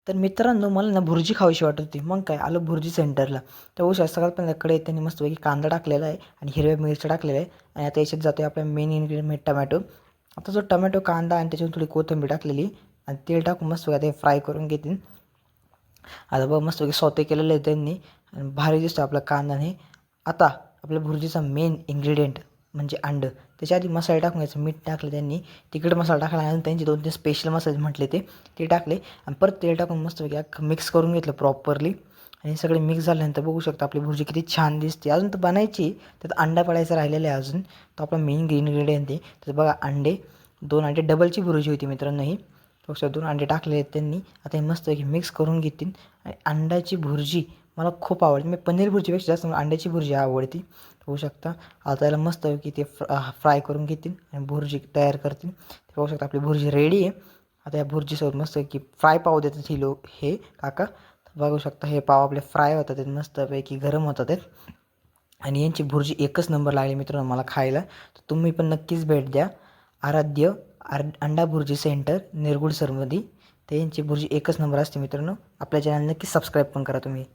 तर मित्रांनो, मला ना भुर्जी खावीशी वाटत होती. मग काय आलो भुर्जी सेंटरला. तर बघू शकता सगळ्यात पहिल्यांदा कढईत त्यांनी मस्तपैकी कांदा टाकलेला आहे आणि हिरव्या मिरच्या टाकलेल्या आहे आणि आता याच्यात जातोय आपला मेन इन्ग्रेडियंट म्हणजे टमॅटो. आता जो टमॅटो, कांदा आणि त्याच्यावर थोडी कोथिंबीर टाकलेली आणि तेल टाकून मस्तपैकी आता हे फ्राय करून घेतील. आता बघ मस्तपैकी सौते केलेलं आहे त्यांनी आणि भारी दिसतो आपला कांदा. आणि आता आपल्या भुर्जीचा मेन इन्ग्रेडियंट म्हणजे अंडं. त्याच्या आधी मसाले टाकून घ्यायचं. मीठ टाकलं त्यांनी, तिखट मसाला टाकला आणि त्यांचे 2-3 स्पेशल मसाले म्हटले ते टाकले आणि परत तेल टाकून मस्तपैकी अख्खं मिक्स करून घेतलं प्रॉपरली. आणि सगळे मिक्स झाल्यानंतर बघू शकता आपली भुर्जी किती छान दिसते. अजून तर बनायची, त्यात अंडा पडायचा राहिलेला आहे अजून. तो आपला मेन इन्ग्रेडियंट आहे. तर बघा अंडे, 2 अंडे, डबलची भुर्जी होती मित्रांनो ही. बघू 2 अंडे टाकले आहेत त्यांनी. आता हे मस्तपैकी मिक्स करून घेतील. आणि अंड्याची भुर्जी मला खूप आवडते. मी पनीर भुर्जीपेक्षा जास्त मला अंड्याची भुर्जी आवडते. होऊ शकता आता याला मस्तपैकी ते फ्राय करून घेतील आणि भुर्जी तयार करतील. ते पाहू शकता आपली भुर्जी रेडी आहे. आता या भुर्जीसोबत मस्तपैकी फ्राय पाव देतात हे काका. बघू शकता हे पाव आपले फ्राय होतात आहेत, मस्तपैकी गरम होतात आहेत आणि यांची भुर्जी एकच नंबर लागली मित्रांनो मला खायला. तर तुम्ही पण नक्कीच भेट द्या. आराध्य अंडा भुर्जी सेंटर निरगुड सरमध्ये. तर यांची भुर्जी एकच नंबर असते मित्रांनो. आपल्या चॅनल नक्की सबस्क्राईब पण करा तुम्ही.